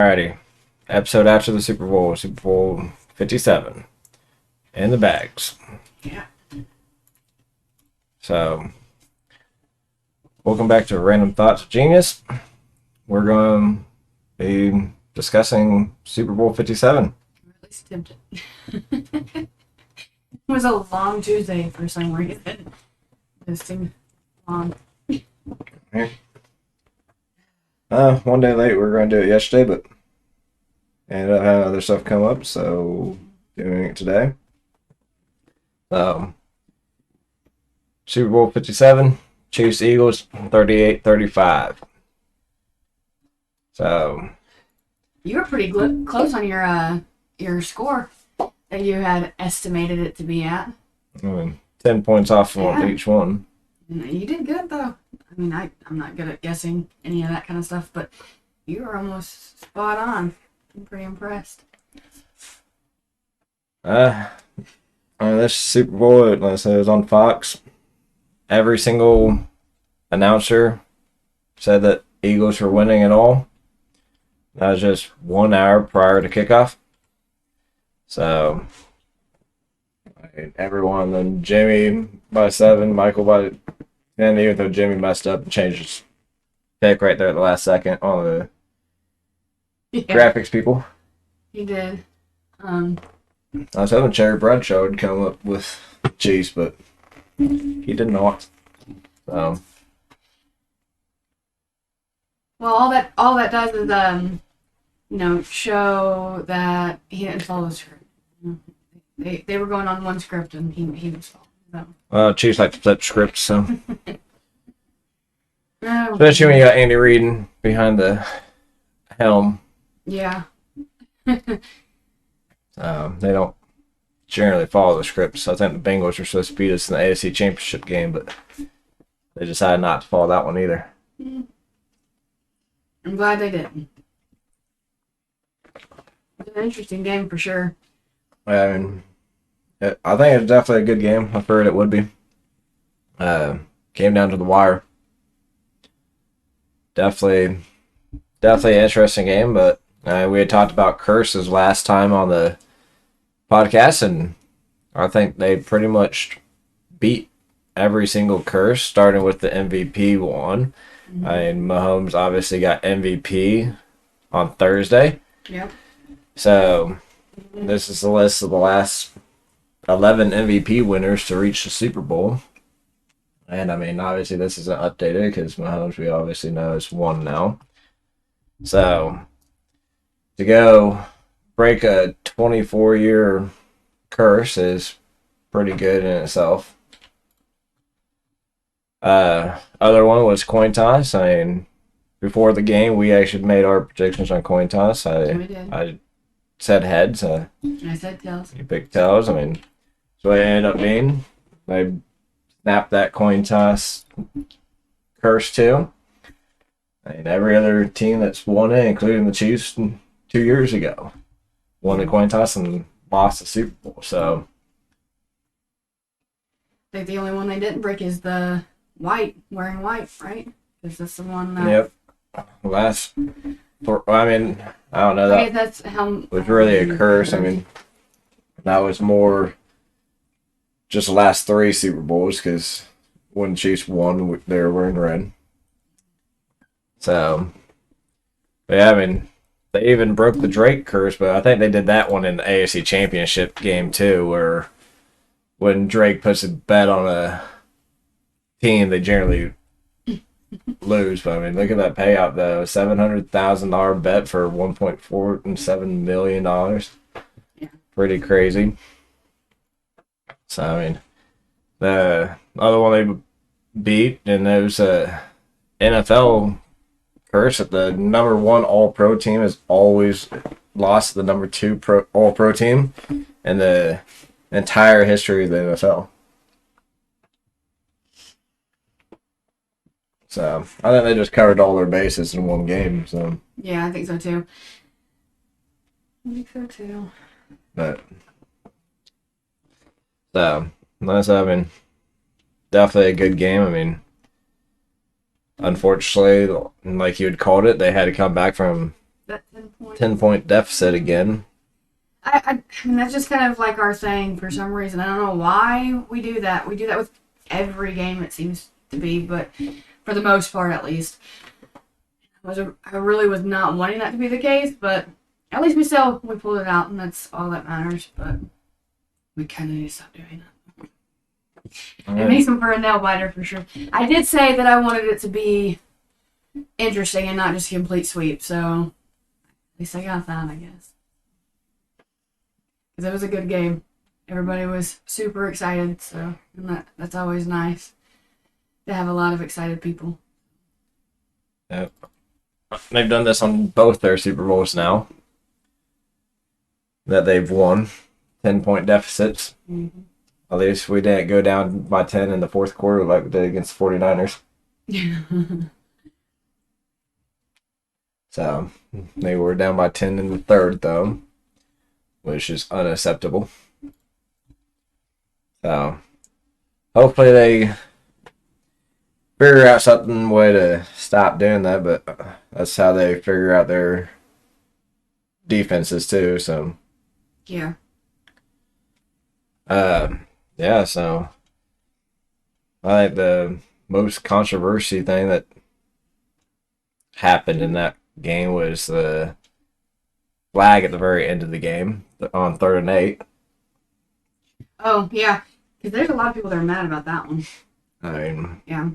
Alrighty. Episode after the Super Bowl, Super Bowl 57. In the bags. Yeah. So, welcome back to Random Thoughts of Genius. We're going to be discussing Super Bowl 57. At least attempted. It was a long Tuesday for some reason. This seemed long. One day late, we were going to do it yesterday, but ended up having other stuff come up, so doing it today. Super Bowl 57, Chiefs Eagles 38-35. So You were pretty close on your score that you had estimated it to be at. I mean, 10 points off on each one. You did good though. I mean, I'm not good at guessing any of that kind of stuff, but you were almost spot on. I'm pretty impressed. This Super Bowl, like I said, it was on Fox. Every single announcer said that Eagles were winning it all. That was just 1 hour prior to kickoff. So, everyone, then Jimmy by 7, Michael by 10, even though Jimmy messed up and changed his pick right there at the last second on the graphics people. He did. I was hoping Cherry Bradshaw would come up with Chiefs, but he did not. So, Well, all that does is show that he didn't follow the script. They were going on one script and he was following. So. Chiefs like to flip scripts, so Oh, especially when you got Andy Reid behind the helm. yeah. They don't generally follow the scripts. I think the Bengals were supposed to beat us in the AFC Championship game, but they decided not to follow that one either. I'm glad they didn't. It's an interesting game for sure. I mean, I think it's definitely a good game. I figured it would be. Came down to the wire. Definitely an interesting game, but we had talked about curses last time on the podcast, and I think they pretty much beat every single curse, starting with the MVP one. Mm-hmm. Mahomes obviously got MVP on Thursday. Yep. So this is the list of the last 11 MVP winners to reach the Super Bowl. And I mean, obviously this isn't updated because Mahomes, we obviously know, is one now. So to go break a 24-year curse is pretty good in itself. Other one was coin toss. I mean, before the game, we actually made our predictions on coin toss. We did. I said heads. I said tails. You picked tails. I mean, that's what it ended up being. They snapped that coin toss curse too. I mean, every other team that's won it, including the Chiefs 2 years ago, won the coin toss and lost the Super Bowl. So I think the only one they didn't break is the wearing white, right? Because that's the one that... Yep. I mean, I don't know. That that's how was really a curse. I mean, that was more just the last 3 Super Bowls because when the Chiefs won, they were wearing red. So, but yeah, I mean, they even broke the Drake curse, but I think they did that one in the AFC Championship game too, where when Drake puts a bet on a team, they generally lose. But I mean, look at that payout though, $700,000 bet for $1.47 million. Yeah. Pretty crazy. So I mean, the other one they beat, and it was a NFL curse that the number 1 All-Pro team has always lost to the number 2 All-Pro team in the entire history of the NFL. So I think they just covered all their bases in one game. So yeah, I think so too. But I mean, definitely a good game. I mean, unfortunately, like you had called it, they had to come back from that 10 point. 10-point deficit again. I mean, that's just kind of like our thing for some reason. I don't know why we do that. We do that with every game, it seems to be, but for the most part, at least. I really was not wanting that to be the case, but at least we pulled it out, and that's all that matters. But we kind of need to stop doing that. It makes them for a nail biter for sure. I did say that I wanted it to be interesting and not just a complete sweep, so at least I got that, I guess. Because it was a good game. Everybody was super excited, so and that's always nice to have a lot of excited people. Yep. They've done this on both their Super Bowls now that they've won. 10-point deficits. Mm-hmm. At least we didn't go down by 10 in the fourth quarter like we did against the 49ers. So they were down by 10 in the third, though, which is unacceptable. So hopefully they figure out something way to stop doing that, but that's how they figure out their defenses too. So Yeah. Yeah, so I think the most controversy thing that happened in that game was the flag at the very end of the game on 3rd and 8. Oh, yeah. Because there's a lot of people that are mad about that one. I mean, Yeah.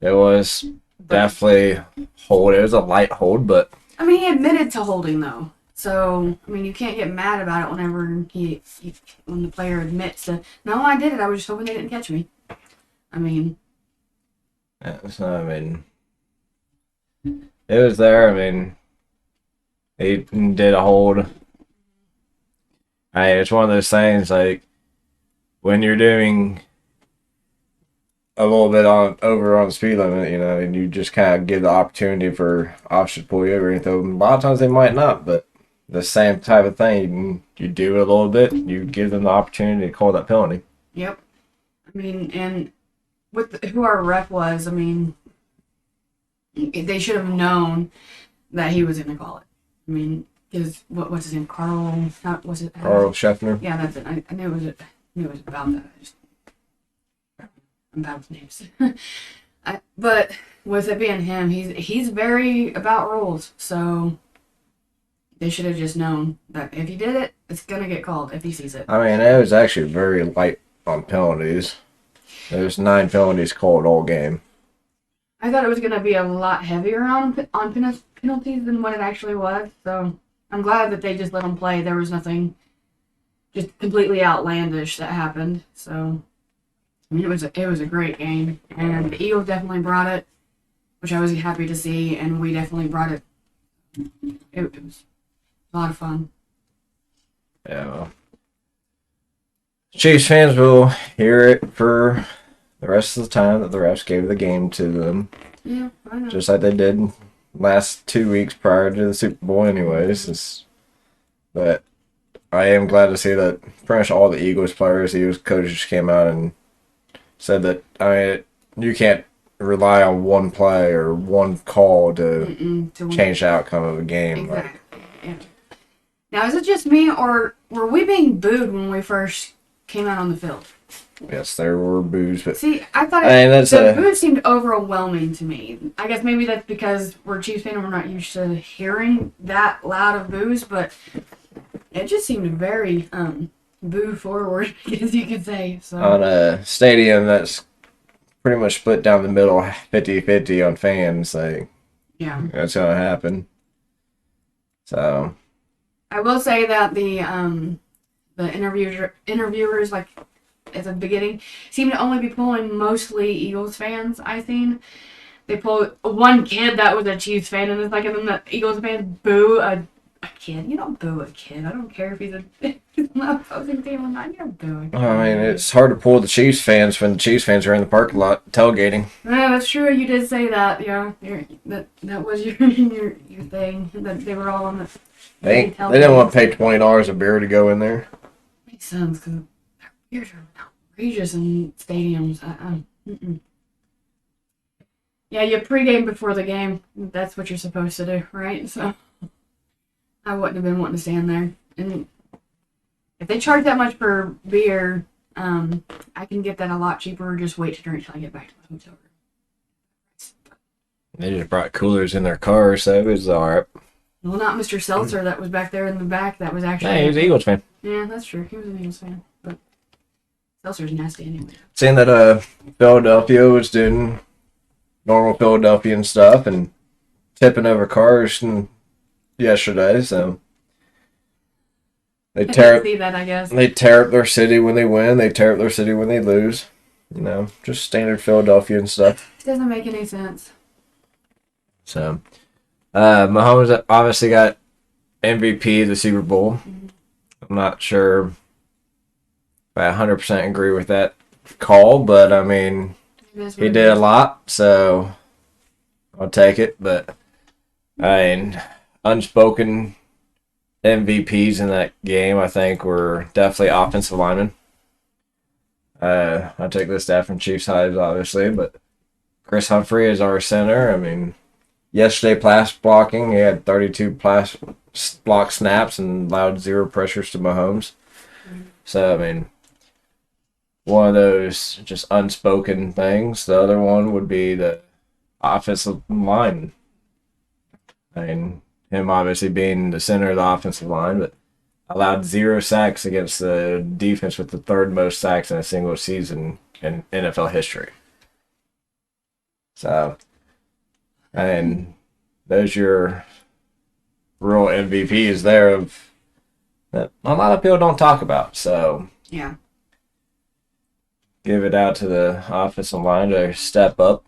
it was definitely hold. It was a light hold, but I mean, he admitted to holding, though. So, I mean, you can't get mad about it whenever when the player admits to, no, I did it. I was just hoping they didn't catch me. I mean, so, I mean, it was there. I mean, he did a hold. It's one of those things like when you're doing a little bit over on the speed limit, and you just kind of give the opportunity for officers to pull you over. A lot of times they might not, but the same type of thing. You do it a little bit, you give them the opportunity to call that penalty. yep. I mean, and with who our ref was, I mean, they should have known that he was going to call it. I mean, because what's his name? Carl? Was it? Carl Scheffner. Yeah, that's it. I knew it was about that. I'm bad with names. But with it being him, he's very about rules. So they should have just known that if he did it, it's gonna get called if he sees it. I mean, it was actually very light on penalties. There's 9 penalties called all game. I thought it was gonna be a lot heavier on penalties than what it actually was. So I'm glad that they just let him play. There was nothing just completely outlandish that happened. So I mean, it was a great game, and the Eagles definitely brought it, which I was happy to see, and we definitely brought it. It was a lot of fun. Yeah. Well, Chiefs fans will hear it for the rest of the time that the refs gave the game to them, Yeah, I know. just like they did last 2 weeks prior to the Super Bowl, anyways. But I am glad to see that pretty much all the Eagles players, Eagles coaches came out and said that you can't rely on one play or one call to change the outcome of a game. Exactly. Yeah. Now, is it just me, or were we being booed when we first came out on the field? Yes, there were boos, but See, I thought the boos seemed overwhelming to me. I guess maybe that's because we're Chiefs fans and we're not used to hearing that loud of boos, but it just seemed very boo forward, I guess you could say. So on a stadium that's pretty much split down the middle 50-50 on fans, like yeah, that's gonna happen. So I will say that the interviewers like at the beginning seem to only be pulling mostly Eagles fans. I think they pulled one kid that was a Chiefs fan, and it's like, and then the Eagles fans boo a kid. You don't boo a kid. I don't care if he's an opposing team or not. You don't boo a kid. I mean, it's hard to pull the Chiefs fans when the Chiefs fans are in the parking lot tailgating. Yeah, that's true. You did say that. Yeah, that was your thing. That they were all on the. They didn't want to pay $20 a beer to go in there. Makes sense because beers are outrageous in stadiums. Yeah, you pregame before the game. That's what you're supposed to do, right? So. I wouldn't have been wanting to stand there. And if they charge that much per beer, I can get that a lot cheaper. Just wait to drink till I get back to my hotel room. They just brought coolers in their car, so it was alright. Well, not Mr. Seltzer that was back there in the back. That was actually. Hey, he was an Eagles fan. Yeah, that's true. He was an Eagles fan, but Seltzer's nasty anyway. Seeing that Philadelphia was doing normal Philadelphian stuff and tipping over cars yesterday, so I didn't see that, I guess. they tear up their city when they win, they tear up their city when they lose. You know, just standard Philadelphian stuff. It doesn't make any sense. So Mahomes obviously got MVP of the Super Bowl. Mhm. I'm not sure if I 100% agree with that call, but I mean, It is what he it did a is. lot, so I'll take it. But I mean, unspoken MVPs in that game, I think, were definitely offensive linemen. I take this stat from Chiefs Hives, obviously, but Chris Humphrey is our center. I mean, yesterday pass blocking, he had 32 pass block snaps and allowed 0 pressures to Mahomes. So I mean, one of those just unspoken things. The other one would be the offensive line. I mean, him obviously being the center of the offensive line, but allowed 0 sacks against the defense with the 3rd most sacks in a single season in NFL history. So, and those your real MVPs there of that a lot of people don't talk about. So Yeah. give it out to the offensive line to step up,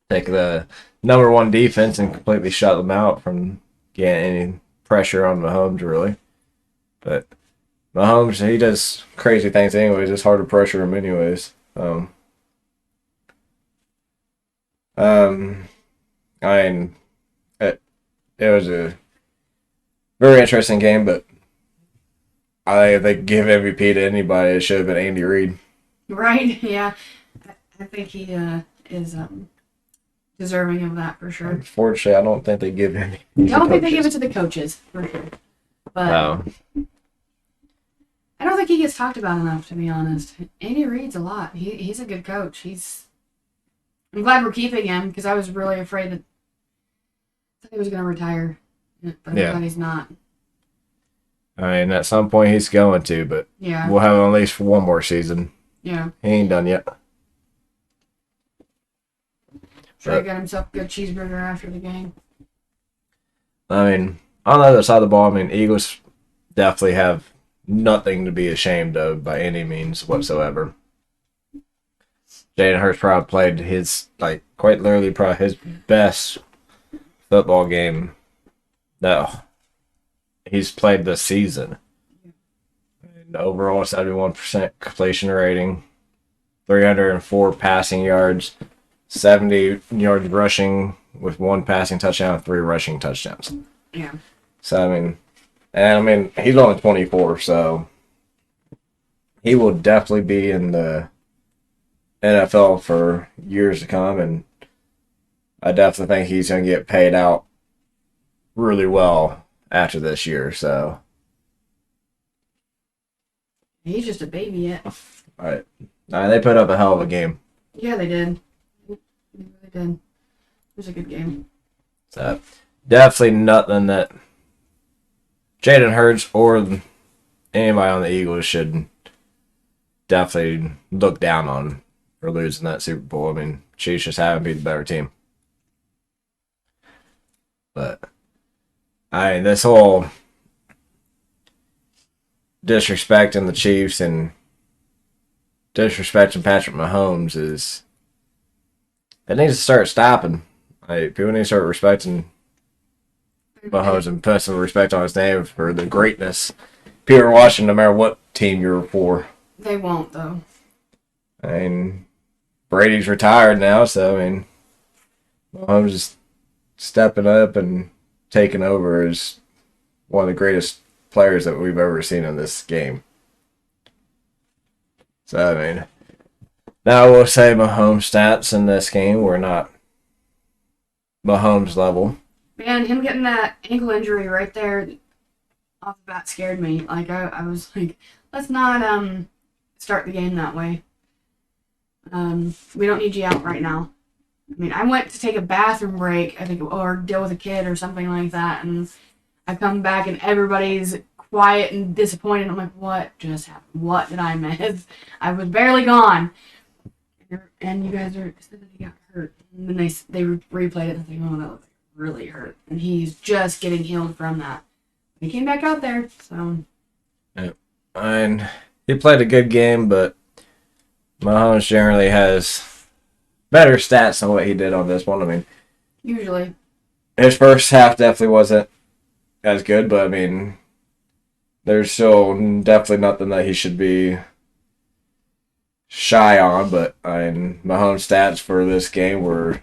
take the number 1 defense and completely shut them out from getting any pressure on Mahomes, really. But Mahomes, he does crazy things anyways. It's hard to pressure him anyways. I mean, it was a very interesting game, but if they give MVP to anybody, it should have been Andy Reid. Right? Yeah. I think he is deserving of that for sure. Unfortunately, I don't think they give him. I don't think they give it to the coaches for sure. But No. I don't think he gets talked about enough, to be honest. Andy Reid's a lot. He's a good coach. I'm glad we're keeping him because I was really afraid that he was going to retire, but I'm Yeah. glad he's not. I mean, at some point he's going to, but Yeah. we'll have him at least one more season. Yeah. He ain't done yet. Sure, he got himself a good cheeseburger after the game. I mean, on the other side of the ball, I mean, Eagles definitely have nothing to be ashamed of by any means whatsoever. Jalen Hurts probably played his, like, quite literally probably his best football game that he's played this season. And overall, 71% completion rating, 304 passing yards, 70 yards rushing with 1 passing touchdown and 3 rushing touchdowns. Yeah. So, I mean, he's only 24, so he will definitely be in the NFL for years to come, and I definitely think he's going to get paid out really well after this year. So, He's just a baby yet. all right. They put up a hell of a game. Yeah, they did. They really did. It was a good game. So, definitely nothing that Jalen Hurts or anybody on the Eagles should definitely look down on for losing that Super Bowl. I mean, Chiefs just haven't been the better team. But, I mean, this whole disrespecting the Chiefs and disrespecting Patrick Mahomes it needs to start stopping. Like, people need to start respecting Mahomes and put some respect on his name for the greatness. People are watching no matter what team you're for. They won't, though. I mean, Brady's retired now, so I mean, Mahomes is stepping up and taking over as one of the greatest players that we've ever seen in this game. So, I mean, now I will say Mahomes' stats in this game were not Mahomes level. Man, him getting that ankle injury right there off the bat scared me. Like I was like, let's not start the game that way. We don't need you out right now. I mean, I went to take a bathroom break, I think, or deal with a kid or something like that, and I come back and everybody's quiet and disappointed. I'm like, what just happened? What did I miss? I was barely gone, and you guys are said that he got hurt. And then they replayed it and think, oh, that looks really hurt, and he's just getting healed from that. He came back out there, so Yeah. And he played a good game, but Mahomes generally has better stats than what he did on this one. I mean, usually, his first half definitely wasn't as good, but I mean, there's still definitely nothing that he should be shy on. But I mean, Mahomes' stats for this game were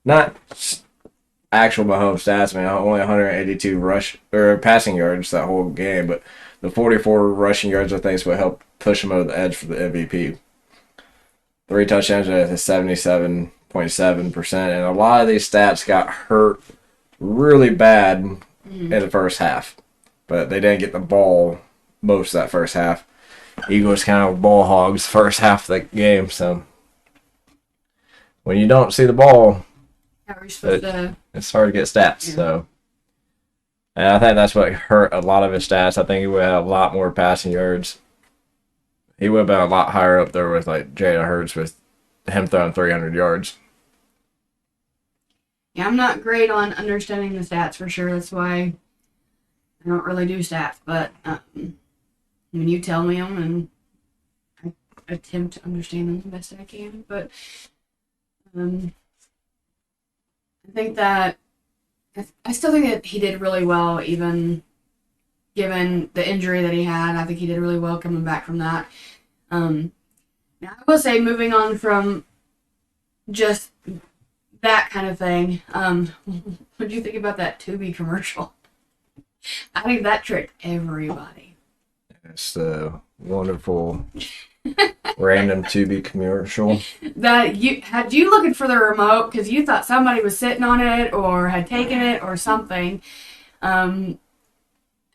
not actual Mahomes stats. I mean, only 182 rush or passing yards that whole game, but the 44 rushing yards I think is what helped push him over the edge for the MVP. 3 touchdowns at 77.7%, and a lot of these stats got hurt really bad in the first half, but they didn't get the ball most of that first half. Eagles kind of ball hogs first half of the game, so when you don't see the ball, how are you supposed to? it's hard to get stats. Yeah. So, and I think that's what hurt a lot of his stats. I think he would have a lot more passing yards. He would have been a lot higher up there with like Jalen Hurts with him throwing 300 yards. Yeah, I'm not great on understanding the stats for sure. That's why I don't really do stats. But when you tell me them, and I attempt to understand them the best I can. But I think that I still think that he did really well, even given the injury that he had. I think he did really well coming back from that. Now I will say, moving on from just that kind of thing, what do you think about that Tubi commercial? I think that tricked everybody. It's the wonderful random Tubi commercial. That you had you looking for the remote because you thought somebody was sitting on it or had taken it or something.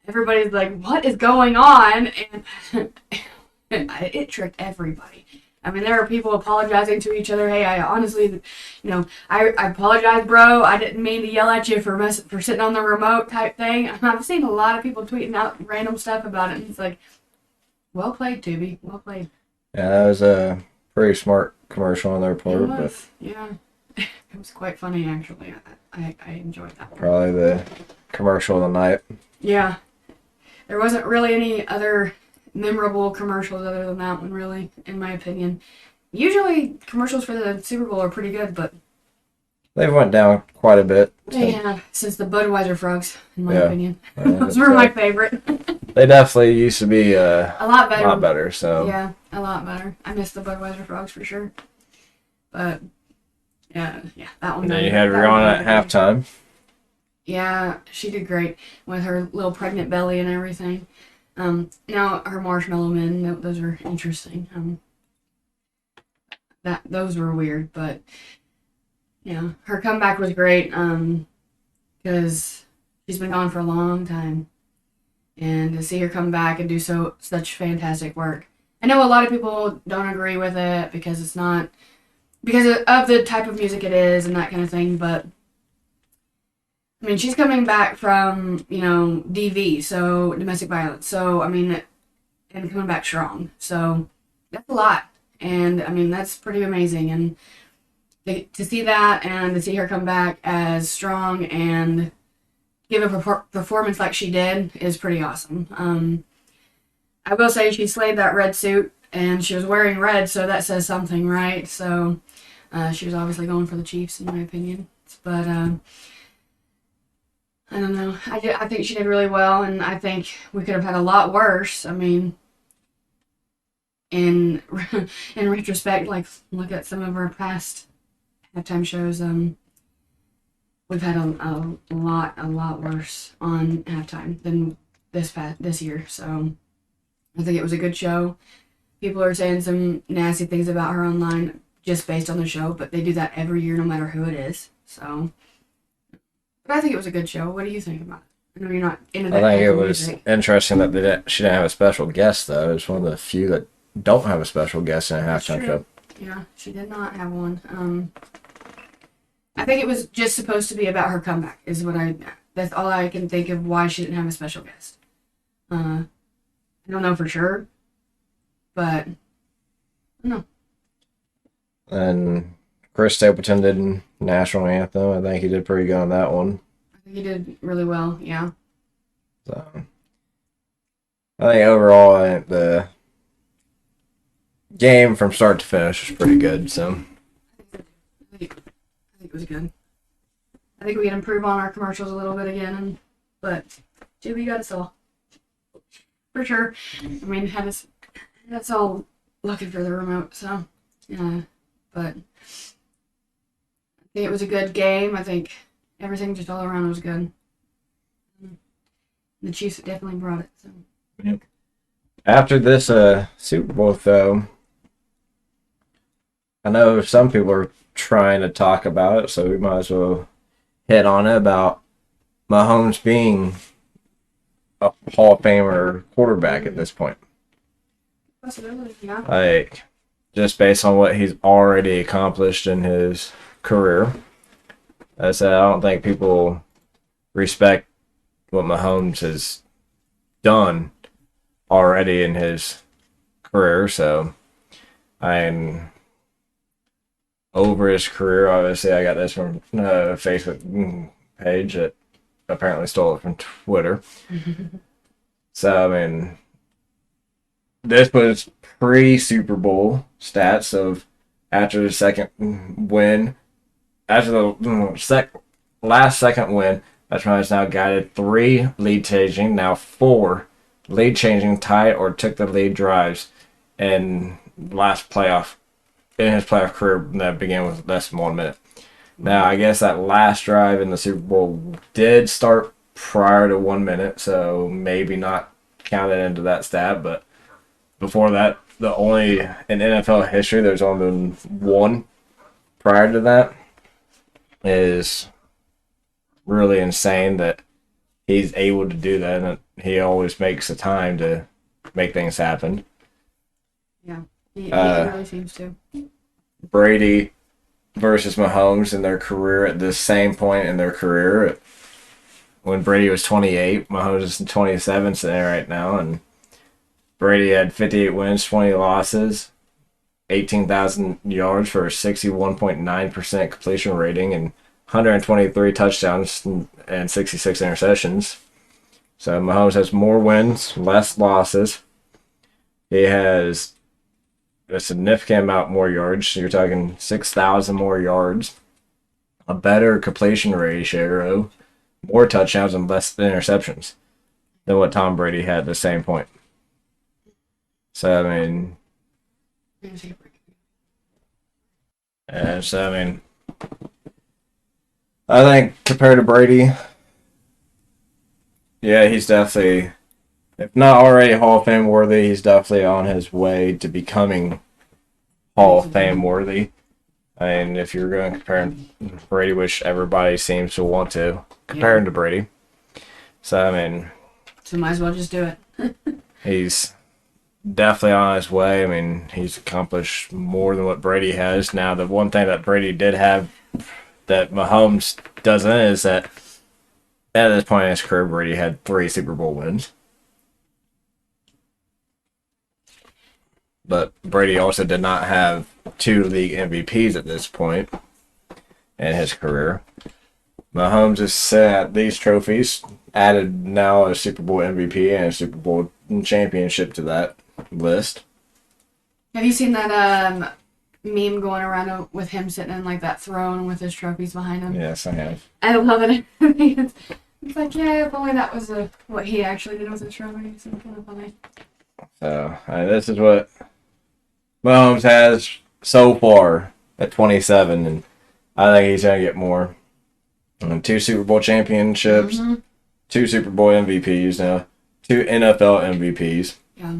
Everybody's like, "What is going on?" And it tricked everybody. I mean, there are people apologizing to each other. Hey, I honestly, I apologize, bro. I didn't mean to yell at you for sitting on the remote type thing. I've seen a lot of people tweeting out random stuff about it, and it's like, well played, Tubi. Well played. Yeah, that was a pretty smart commercial on their It part, but was, yeah. It was quite funny, actually. I enjoyed that one. probably the commercial of the night. Yeah. There wasn't really any other memorable commercials other than that one, really, in my opinion. Usually, commercials for the Super Bowl are pretty good, but They went down quite a bit. they have since the Budweiser frogs, in my Yeah. opinion. Those were my favorite. They definitely used to be A lot better. a lot better. So Yeah, a lot better. I miss the Budweiser frogs for sure. But, yeah, that one. and then you had that one Rihanna was at halftime. Yeah, she did great with her little pregnant belly and everything. Now her marshmallow men, those are interesting. Those were weird, but yeah, her comeback was great. Because she's been gone for a long time, and to see her come back and do such fantastic work. I know a lot of people don't agree with it because it's not because of the type of music it is and that kind of thing, but. I mean, she's coming back from, DV, so domestic violence. So, I mean, and coming back strong. So, that's a lot. And, I mean, that's pretty amazing. And to see that and to see her come back as strong and give a performance like she did is pretty awesome. I will say she slayed that red suit, and she was wearing red, so that says something, right? So, she was obviously going for the Chiefs, in my opinion. But, I don't know. I think she did really well, and I think we could have had a lot worse. I mean, in in retrospect, like look at some of our past halftime shows. We've had a lot worse on halftime than this year. So I think it was a good show. People are saying some nasty things about her online just based on the show, but they do that every year, no matter who it is. So. But I think it was a good show. What do you think about it? I know you're not into I that think type it of was music. interesting that she didn't have a special guest though. It's one of the few that don't have a special guest in a That's halftime true. show. Yeah, she did not have one. I think it was just supposed to be about her comeback. Is what I. That's all I can think of why she didn't have a special guest. I don't know for sure, but no, And Chris Stapleton did national anthem. I think he did pretty good on that one. I think he did really well. Yeah. So I think overall, I think the game from start to finish was pretty good. So I think it was good. I think we can improve on our commercials a little bit again, but Jimmy got us all for sure. I mean, that's all looking for the remote. So yeah, but I think it was a good game. I think everything just all around was good. The Chiefs definitely brought it. So yep. After this Super Bowl, though, I know some people are trying to talk about it, so we might as well hit on it about Mahomes being a Hall of Famer quarterback at this point. possibility, yeah. Like, just based on what he's already accomplished in his career. As I said, I don't think people respect what Mahomes has done already in his career. So, I'm over his career. Obviously, I got this from Facebook page that apparently stole it from Twitter. So, I mean, this was pre Super Bowl stats of after the second win, after the last second win. That's when it's now guided 3 lead changing, now 4 lead changing, tied or took the lead drives in last playoff in his playoff career that began with less than 1 minute. Now, I guess that last drive in the Super Bowl did start prior to 1 minute, so maybe not counted into that stat. But before that, the only in NFL history there's only been one prior to that is really insane that he's able to do that, and he always makes the time to make things happen. Yeah, he really seems to. Brady versus Mahomes in their career at the same point in their career. When Brady was 28, Mahomes is 27 sitting right now, and Brady had 58 wins, 20 losses, 18,000 yards for a 61.9% completion rating, and 123 touchdowns and 66 interceptions. So Mahomes has more wins, less losses. He has a significant amount more yards. You're talking 6,000 more yards, a better completion ratio, more touchdowns, and less interceptions than what Tom Brady had at the same point. So, I mean, I think compared to Brady, yeah, he's definitely, if not already Hall of Fame worthy, he's definitely on his way to becoming Hall of Fame worthy. I mean, if you're going to compare Brady, which everybody seems to want to compare him to Brady. So, I mean, so might as well just do it. he's definitely on his way. I mean, he's accomplished more than what Brady has. Now, the one thing that Brady did have that Mahomes doesn't is that at this point in his career, Brady had 3 Super Bowl wins. But Brady also did not have 2 league MVPs at this point in his career. Mahomes has set these trophies, added now a Super Bowl MVP and a Super Bowl championship to that list. Have you seen that meme going around with him sitting in like that throne with his trophies behind him? Yes, I have. I love it. It's like, yeah, if only that was what he actually did with his trophies. It's kind of funny. So, this is what Mahomes has so far at 27, and I think he's going to get more. 2 Super Bowl championships, 2 Super Bowl MVPs now, 2 NFL MVPs, Yeah.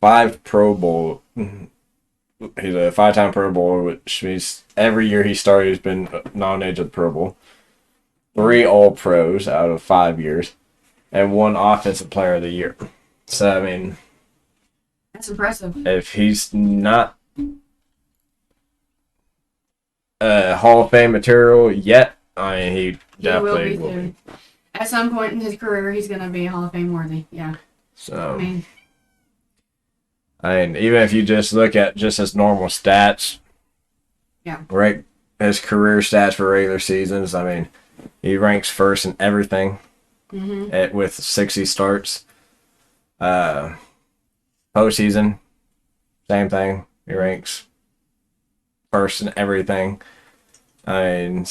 5 Pro Bowl. He's a 5-time Pro Bowler, which means every year he started, he's been nominated to the Pro Bowl. 3 All Pros out of 5 years, and 1 Offensive Player of the Year. So, I mean, That's impressive. if he's not Hall of Fame material yet, I mean, he definitely will be. Soon. At some point in his career, he's going to be Hall of Fame worthy. Yeah. So, I mean, even if you just look at just his normal stats, yeah, right, his career stats for regular seasons, I mean, he ranks first in everything with 60 starts. Postseason, same thing. He ranks first in everything. And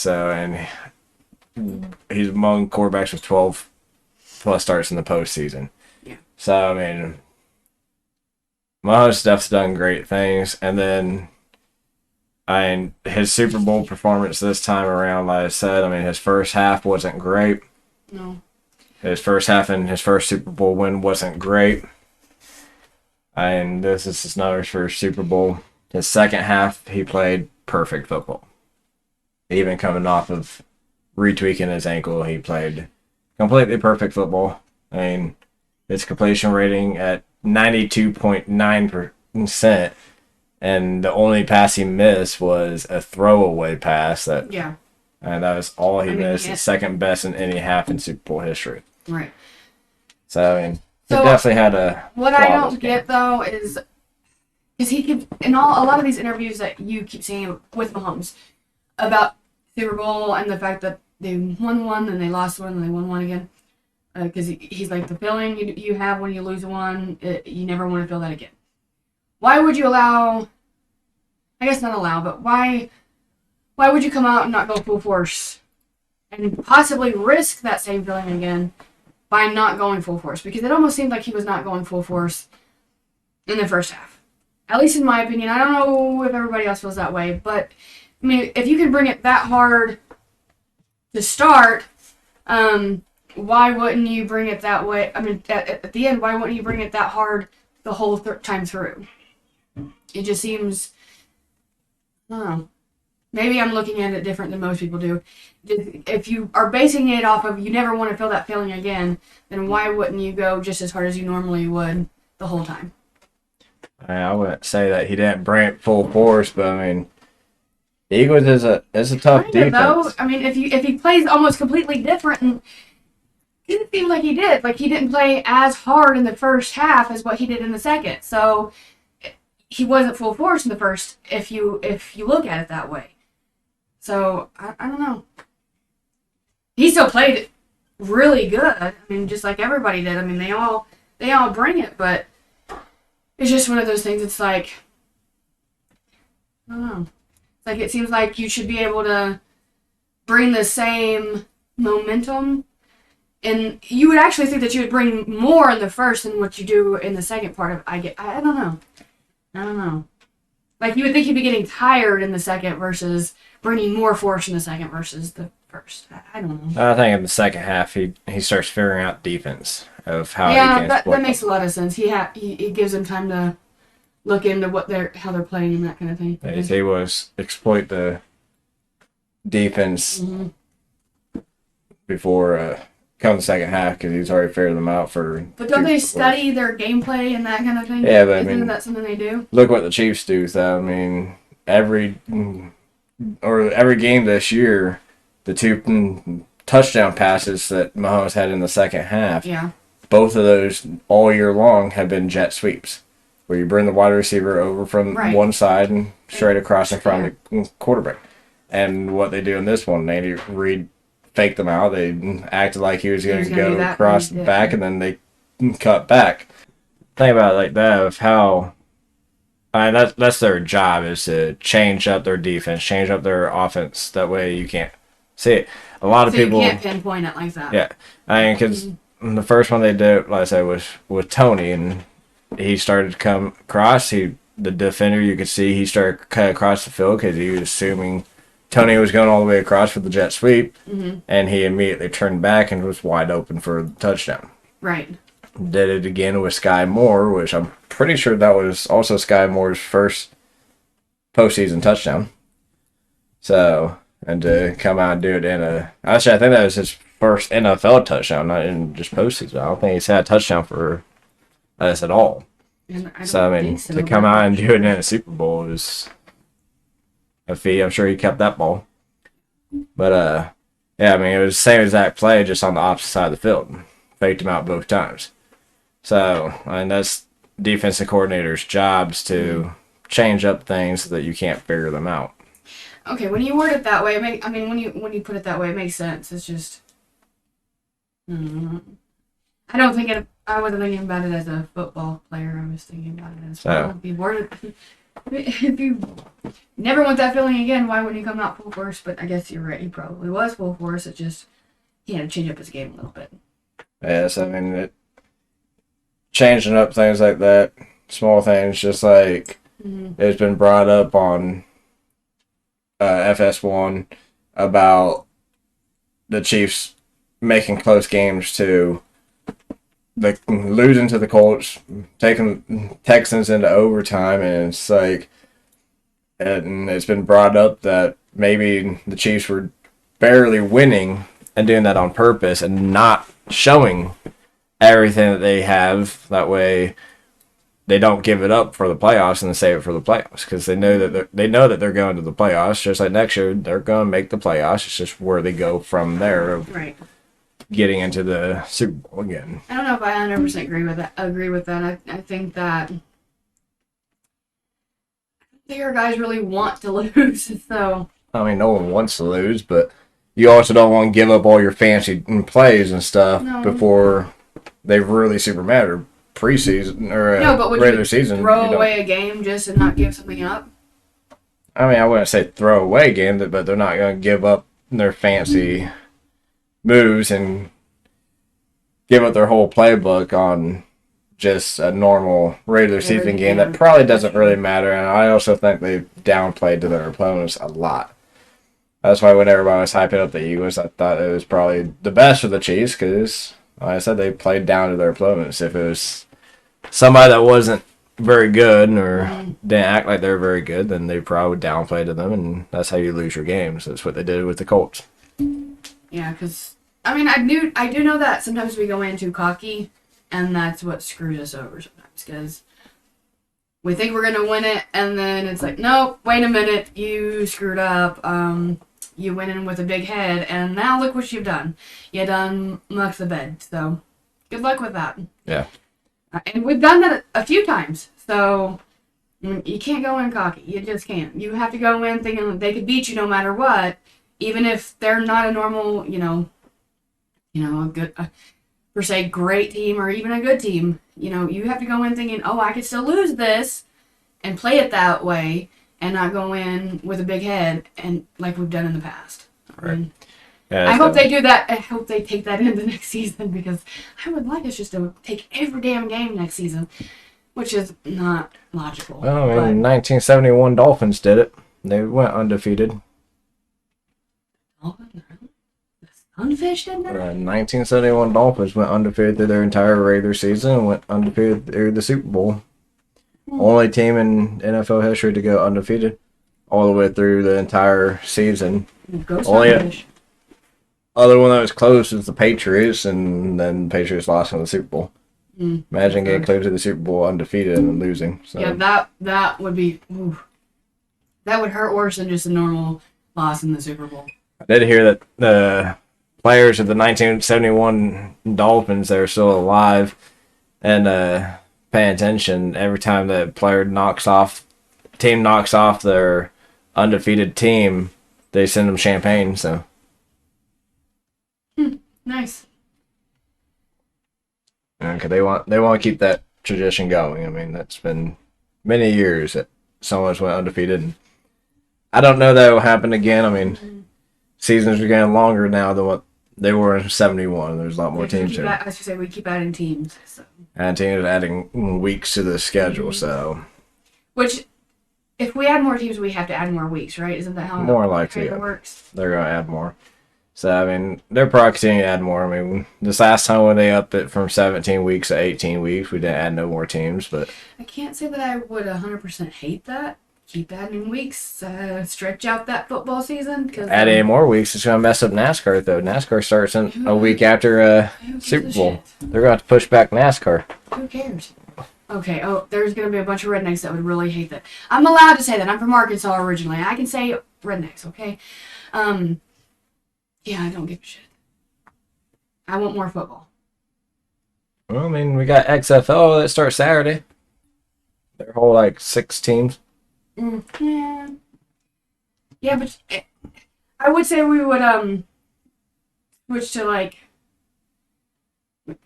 he's among quarterbacks with 12 plus starts in the postseason. Yeah. So, I mean, Mahomes stuff's done great things. And then, his Super Bowl performance this time around, like I said, I mean, his first half wasn't great. No. His first half and his first Super Bowl win wasn't great. And this is his first Super Bowl. His second half, he played perfect football. Even coming off of retweaking his ankle, he played completely perfect football. I mean, his completion rating at 92.9%, and the only pass he missed was a throwaway pass. And that was all he missed. The second best in any half in Super Bowl history. Right. So, I mean, he definitely had what I don't get though is he keeps in a lot of these interviews that you keep seeing with Mahomes about Super Bowl and the fact that they won one and they lost one and they won one again, because he's like, the feeling you have when you lose one, you never want to feel that again. Why would you allow? I guess not allow, but why would you come out and not go full force and possibly risk that same feeling again by not going full force? Because it almost seemed like he was not going full force in the first half. At least in my opinion. I don't know if everybody else feels that way, but I mean, if you can bring it that hard to start, why wouldn't you bring it that way? I mean, at the end, why wouldn't you bring it that hard the whole time through? It just seems, I don't know. Maybe I'm looking at it different than most people do. If you are basing it off of you never want to feel that feeling again, then why wouldn't you go just as hard as you normally would the whole time? I wouldn't say that he didn't bring it full force, but I mean, Eagles is a tough defense. Though. I mean, if he plays almost completely different, and it didn't seem like he did. Like, he didn't play as hard in the first half as what he did in the second. So he wasn't full force in the first. If you look at it that way. So, I don't know. He still played really good. I mean, just like everybody did. I mean, they all bring it, but it's just one of those things. It's like, I don't know. It's like, it seems like you should be able to bring the same momentum, and you would actually think that you would bring more in the first than what you do in the second part of I don't know. Like, you would think he'd be getting tired in the second versus bringing more force in the second versus the first. I don't know. I think in the second half he starts figuring out defense of how he can that makes a lot of sense. He gives them time to look into how they're playing and that kind of thing. He was exploit the defense before come the second half because he's already figured them out for. But don't they study their gameplay and that kind of thing? Yeah, but isn't that something they do? Look what the Chiefs do. So I mean, every game this year, the 2 touchdown passes that Mahomes had in the second half. Yeah. Both of those all year long have been jet sweeps, where you bring the wide receiver over from one side and straight across in front of the quarterback. And what they do in this one, Andy Reid faked them out. They acted like he was going to go across the back, and then they cut back. Think about it like that, of how that's their job, is to change up their defense, change up their offense. That way you can't see it. A lot of people you can't pinpoint it like that. Yeah, I mean, because the first one they did, like I said, was with Tony, and he started to come across. The defender, you could see he started to cut across the field because he was assuming Tony was going all the way across for the jet sweep, and he immediately turned back and was wide open for the touchdown. Right. Did it again with Sky Moore, which I'm pretty sure that was also Sky Moore's first postseason touchdown. So and to come out and do it in a actually I think that was his first NFL touchdown, not in just postseason. I don't think he's had a touchdown for us at all. And I don't So I mean, think so, to but come I'm out not and do sure. it in a Super Bowl is a feat. I'm sure he kept that ball, but yeah, I mean it was the same exact play, just on the opposite side of the field. Faked him out both times. So I mean that's defensive coordinators' jobs to change up things so that you can't figure them out. Okay, when you word it that way, I mean, when you put it that way, it makes sense. It's just, mm, I don't think it. I wasn't thinking about it as a football player. I was thinking about it as, well, So if you word it, if you never want that feeling again, why wouldn't you come out full force? But I guess you're right. He probably was full force. It just he had to change up his game a little bit. yes, I mean it, changing up things like that, small things, just like it's been brought up on FS1 about the Chiefs making close games to the losing to the Colts, taking Texans into overtime, and it's like, and it's been brought up that maybe the Chiefs were barely winning and doing that on purpose and not showing everything that they have. That way, they don't give it up for the playoffs and then save it for the playoffs because they know that they're going to the playoffs. Just like next year, they're going to make the playoffs. It's just where they go from there of Right. getting into the Super Bowl again. I don't know if I 100% agree with that. I think that bigger guys really want to lose. So I mean, no one wants to lose, but you also don't want to give up all your fancy plays and stuff no, before they really super matter. Preseason or no, but would regular you season, throw you don't. away a game just and not give something up? I mean, I wouldn't say throw away game, but they're not going to give up their fancy moves and give up their whole playbook on just a normal regular season game that probably doesn't really matter. And I also think they downplayed to their opponents a lot. That's why when everybody was hyping up the Eagles, I thought it was probably the best for the Chiefs because, like I said, they played down to their opponents. If it was somebody that wasn't very good or didn't act like they were very good, then they probably would downplay to them, and that's how you lose your games. That's what they did with the Colts. Yeah, because I mean, I do know that sometimes we go in too cocky, and that's what screws us over sometimes. Because we think we're gonna win it, and then it's like, nope, wait a minute, you screwed up. You went in with a big head, and now look what you've done. You done mucked the bed. So, good luck with that. Yeah. And we've done that a few times. So, you can't go in cocky. You just can't. You have to go in thinking that they could beat you no matter what, even if they're not a normal, a good, per se, great team or even a good team. You have to go in thinking, oh, I could still lose this, and play it that way, and not go in with a big head and like we've done in the past. Right. I mean, Yeah, I hope they do that. I hope they take that into next season because I would like us just to take every damn game next season, which is not logical. Well, I mean, 1971 Dolphins did it. They went undefeated. But Sunfish did that? 1971 Dolphins went undefeated through their entire regular season and went undefeated through the Super Bowl. Only team in NFL history to go undefeated all the way through the entire season. Go Only Sunfish. other one that was close was the Patriots, and then the Patriots lost in the Super Bowl. Imagine getting close to the Super Bowl undefeated and then losing. So. Yeah, that would be. Oof. That would hurt worse than just a normal loss in the Super Bowl. I did hear that the players of the 1971 Dolphins that are still alive and paying attention every time the team knocks off their undefeated team, they send them champagne. So Nice. okay, they want to keep that tradition going. I mean, that's been many years that someone's went undefeated. And I don't know that will happen again. I mean, seasons are getting longer now than what they were in '71. There's a lot more teams here. As you say, we keep adding teams. So. And teams adding weeks to the schedule, so Which, if we add more teams, we have to add more weeks, right? Isn't that how more likely it works? they're going to add more. So, I mean, they're probably continuing to add more. I mean, this last time when they upped it from 17 weeks to 18 weeks, we didn't add no more teams, but I can't say that I would 100% hate that keep adding weeks, stretch out that football season. Cause, Add any more weeks, it's going to mess up NASCAR, though. NASCAR starts in a week after who gives Super a Bowl. shit? They're going to have to push back NASCAR. Who cares? Okay, oh, there's going to be a bunch of rednecks that would really hate that. I'm allowed to say that. I'm from Arkansas originally. I can say rednecks, okay? Yeah, I don't give a shit. I want more football. Well, I mean, we got XFL that starts Saturday. Their whole, like, 6 teams. Yeah. Yeah, but I would say we would, switch to, like,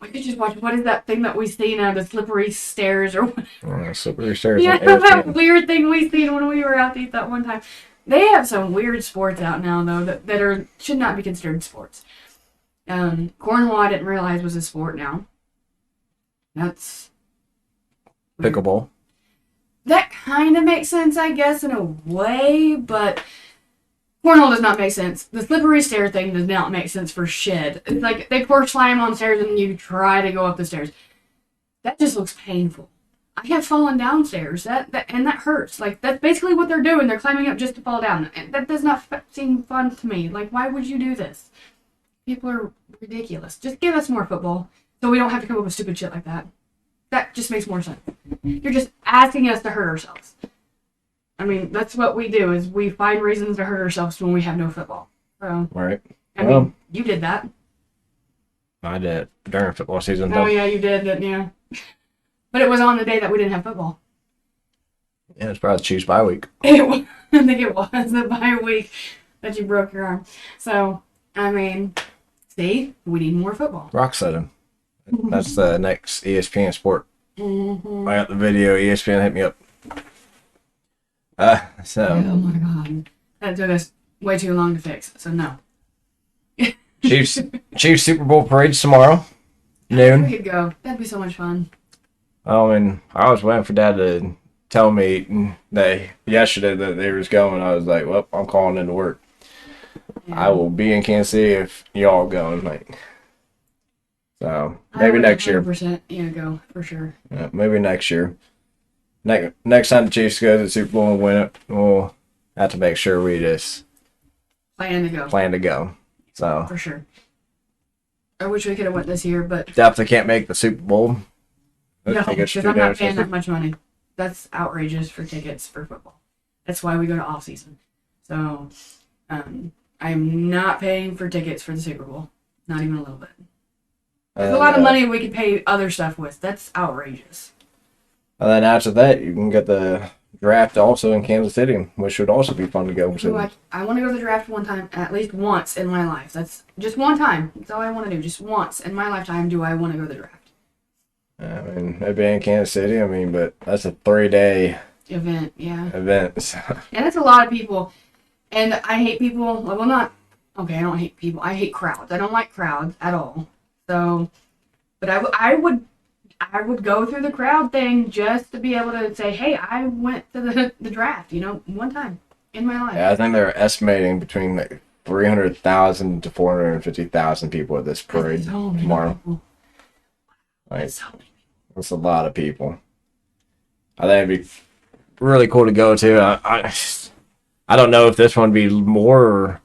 we could just watch, what is that thing that we seen the slippery stairs or what? Slippery Stairs Yeah, on that ESPN. weird thing we seen when we were out to eat that one time. They have some weird sports out now though that should not be considered sports. Cornhole I didn't realize was a sport now. That's weird. Pickleball. That kind of makes sense, I guess, in a way, but cornhole does not make sense. The slippery stair thing does not make sense for shit. It's like they pour slime on stairs and you try to go up the stairs. That just looks painful. I have fallen downstairs. That hurts. Like that's basically what they're doing. They're climbing up just to fall down. And that does not seem fun to me. Like why would you do this? People are ridiculous. Just give us more football so we don't have to come up with stupid shit like that. That just makes more sense. You're just asking us to hurt ourselves. I mean, that's what we do, is we find reasons to hurt ourselves when we have no football. So, Right. I mean, you did that. I did during football season, Oh, though. yeah, you did, didn't you? But it was on the day that we didn't have football. Yeah, it's probably Chiefs bye week. I think it was the bye week that you broke your arm. So, I mean, see, we need more football. Rock setting. That's the next ESPN sport. Mm-hmm. I got the video. ESPN hit me up. So Oh, my God. That took us way too long to fix, so no. Chiefs Super Bowl parade's tomorrow, We noon. could go. That'd be so much fun. And I was waiting for Dad to tell me that yesterday that they was going. I was like, well, I'm calling into work. Yeah. I will be in Kansas City if y'all going. Like, so I maybe would next year. 100%, yeah, go, for sure. Yeah, maybe next year. Next time the Chiefs go to the Super Bowl and win it, we'll have to make sure we just Plan to go. plan to go. So For sure. I wish we could have went this year, but definitely can't make the Super Bowl. no, Tickets because too I'm not damn paying that expensive. much money. That's outrageous for tickets for football. That's why we go to off season. So, I'm not paying for tickets for the Super Bowl. Not even a little bit. There's a lot of money we could pay other stuff with. That's outrageous. And then after that, you can get the draft also in Kansas City, which would also be fun to go Ooh, to. I want to go to the draft one time, at least once in my life. That's just one time. That's all I want to do. Just once in my lifetime do I want to go to the draft I mean, maybe in Kansas City. I mean, but that's a 3-day event. Yeah. event. So. And it's a lot of people. And I hate people. Well, not. Okay, I don't hate people. I hate crowds. I don't like crowds at all. So, but I would go through the crowd thing just to be able to say, hey, I went to the draft, one time in my life. Yeah, I think they're estimating between like 300,000 to 450,000 people at this parade That's so many tomorrow. people. Like, That's so many. that's a lot of people. I think it'd be really cool to go to. I don't know if this one would be more or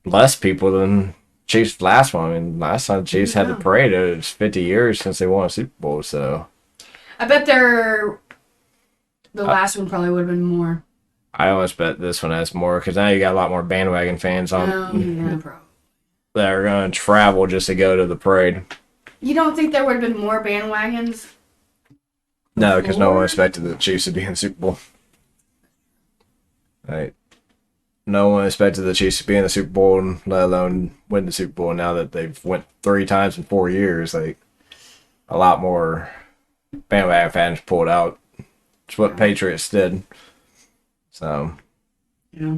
less people than Chiefs' last one. I mean, last time the Chiefs had the Yeah. parade, it was 50 years since they won a Super Bowl. So I bet the last one probably would have been more. I almost bet this one has more because now you got a lot more bandwagon fans on Yeah, probably. that are going to travel just to go to the parade. You don't think there would have been more bandwagons? No, because no one Before? expected the Chiefs to be in the Super Bowl. Right. No one expected the Chiefs to be in the Super Bowl, and let alone win the Super Bowl. Now that they've went 3 times in 4 years, like a lot more bandwagon fans pulled out. It's what Patriots did. So Yeah.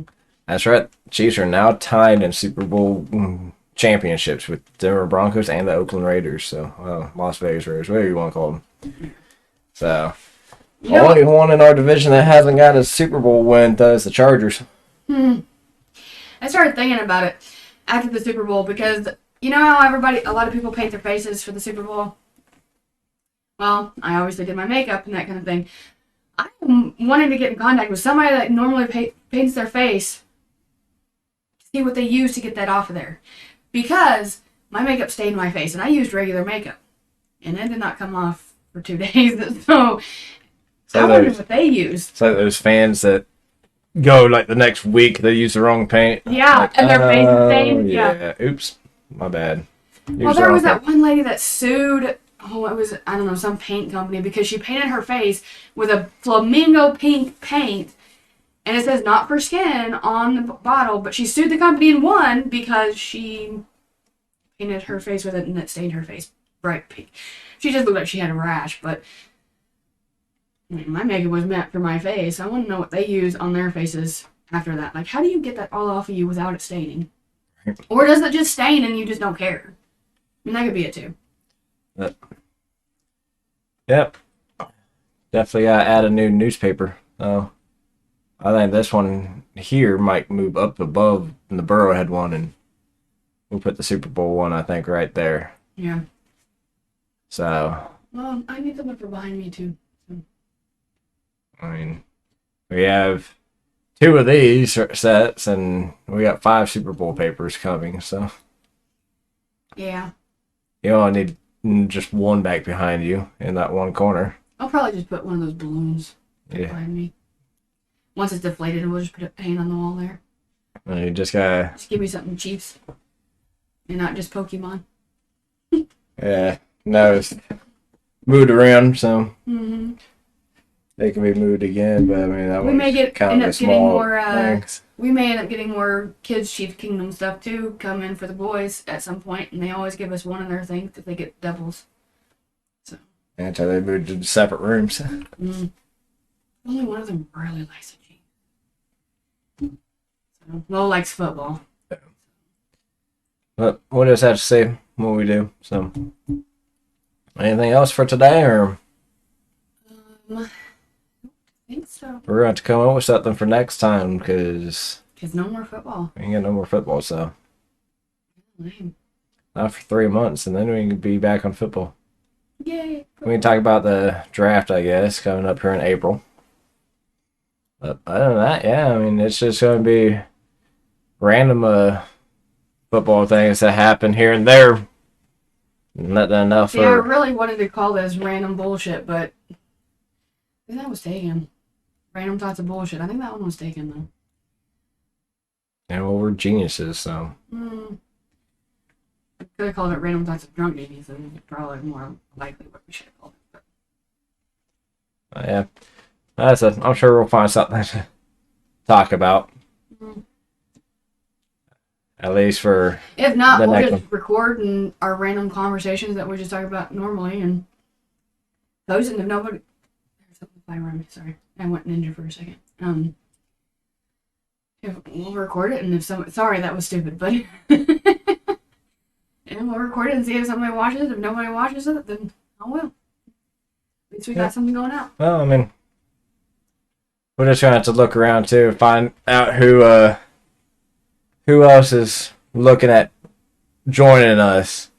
that's right. Chiefs are now tied in Super Bowl championships with Denver Broncos and the Oakland Raiders. So Las Vegas Raiders, whatever you want to call them. So You know, only one in our division that hasn't got a Super Bowl win though is the Chargers. I started thinking about it after the Super Bowl because you know how a lot of people paint their faces for the Super Bowl? Well, I obviously did my makeup and that kind of thing. I'm wanting to get in contact with somebody that normally paints their face, see what they use to get that off of there. Because my makeup stained my face, and I used regular makeup, and it did not come off for 2 days. So I So wonder those, what they used. so those fans that go like the next week, they use the wrong paint. Yeah, Like, and their face is oh stained. Yeah. yeah, oops, my bad. Well, Use the there wrong was paint. that one lady that sued. Oh, it was, I don't know, some paint company because she painted her face with a flamingo pink paint, and it says not for skin on the bottle. But she sued the company and won because she painted her face with it and it stained her face bright pink. She just looked like she had a rash, but I mean, my makeup was meant for my face. I want to know what they use on their faces after that. Like, how do you get that all off of you without it staining? Or does it just stain and you just don't care? I mean, that could be it too. Yep, definitely gotta add a new newspaper. Oh, I think this one here might move up above the Burrowhead one, and we'll put the Super Bowl one, I think, right there. Yeah. So, Well, I need someone for behind me too. I mean, we have two of these sets, and we got 5 Super Bowl papers coming. So Yeah. you only need just one back behind you in that one corner. I'll probably just put one of those balloons Yeah, behind me. Once it's deflated, we'll just put a paint on the wall there. and you just gotta, Just give me something Chiefs and not just Pokemon. yeah, no, it's moved around, so Mm-hmm. they can be moved again. But I mean, that We may was kind end of a up getting small more. things. We may end up getting more Kids Chief Kingdom stuff too. Come in for the boys at some point, and they always give us one of their things if they get doubles. So. Until they moved to separate rooms. Mm. Only one of them really likes a Chief. So Lo likes football. But we'll just have to see what we do. So, anything else for today, or I think so. we're going to come up with something for next time because Cause no more football. we ain't got no more football. So, Lame. not for 3 months, and then we can be back on football. Yay. We can talk about the draft, I guess, coming up here in April. But other than that, yeah, I mean, it's just going to be random football things that happen here and there. Not enough Yeah, I for. really wanted to call this random bullshit, but I think that was taken. Random thoughts of bullshit. I think that one was taken though. Yeah, well, we're geniuses, so. I could have called it random thoughts of drunk babies, and probably more likely what we should have called it. But. Yeah, that's it. I'm sure we'll find something to talk about. Mm. At least for If not, the we'll next just one. record and our random conversations that we just talk about normally and post it. And if nobody, there's something flying around me. Sorry, I went ninja for a second. If we'll record it, and if some, sorry, that was stupid, but and we'll record it and see if somebody watches it. If nobody watches it, then oh well. At least we Yeah. got something going out. Well, I mean, we're just gonna have to look around too, find out who else is looking at joining us.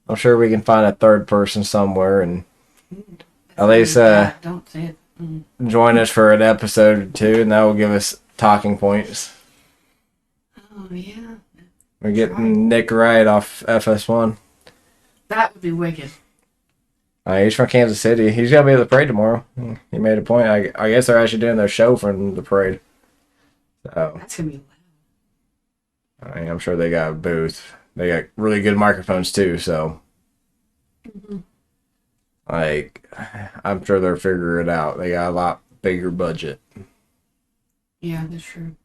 I'm sure we can find a third person somewhere and at least Don't say it. join us for an episode or two, and that will give us talking points. Oh yeah, We're getting Nick Wright off FS1. that would be wicked. He's from Kansas City. He's gonna be at the parade tomorrow. He made a point. I guess they're actually doing their show from the parade. So That's gonna be. I mean, I'm sure they got a booth. They got really good microphones too. So Mm-hmm. like, I'm sure they'll figure it out. They got a lot bigger budget. Yeah, that's true.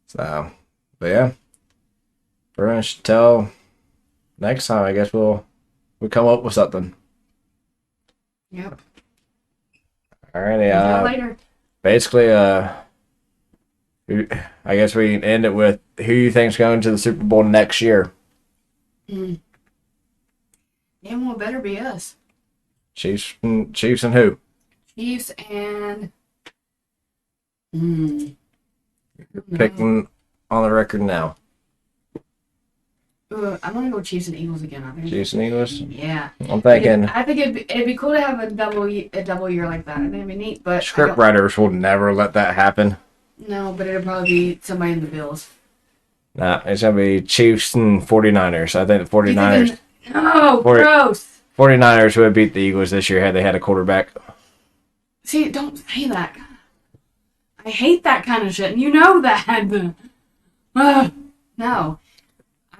So, but yeah, pretty much till next time. I guess we'll come up with something. Yep. Alrighty. Until later. Basically, I guess we can end it with who you think's going to the Super Bowl next year. Mm. Yeah, well, it better be us. Chiefs and who? Chiefs and. No. Picking on the record now. I'm gonna go Chiefs and Eagles again. I think. Chiefs and Eagles. Yeah. I'm thinking I think it'd be cool to have a double year like that. I think it'd be neat, but script writers will never let that happen. no, but it'll probably be somebody in the Bills. Nah, it's gonna be Chiefs and 49ers. I think the 49ers. No, gross. 49ers would have beat the Eagles this year had they had a quarterback. See, don't say that. I hate that kind of shit, and you know that. No.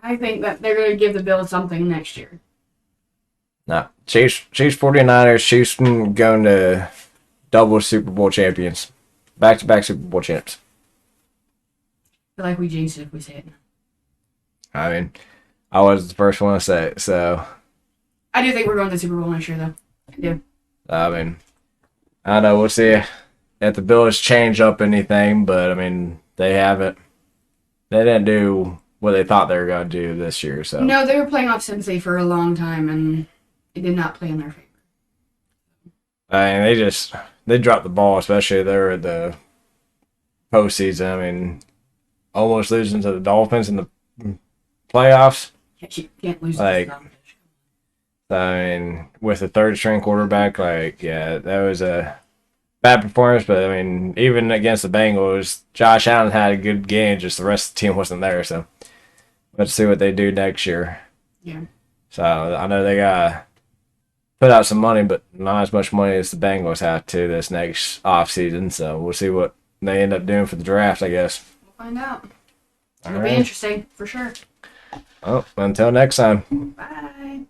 I think that they're going to give the Bills something next year. Nah, Chiefs 49ers, Chiefs going to double Super Bowl champions. Back-to-back Super Bowl champs. I feel like we jinxed it if we say it. I mean, I was the first one to say it, so. I do think we're going to the Super Bowl next year, though. I do. I mean, I don't know. We'll see if the Bills change up anything, but, I mean, they haven't. They didn't do what they thought they were going to do this year, so. No, they were playing off Cincy for a long time, and it did not play in their favor. I mean, they dropped the ball, especially there at the postseason. I mean, almost losing to the Dolphins in the playoffs. You can't lose Like, this I mean, with a third string quarterback, like, yeah, that was a bad performance. But, I mean, even against the Bengals, Josh Allen had a good game, just the rest of the team wasn't there. So, let's see what they do next year. Yeah. So, I know they got to put out some money, but not as much money as the Bengals have to this next offseason. So, we'll see what they end up doing for the draft, I guess. We'll find out. All It'll right. be interesting, for sure. Well, until next time. Bye.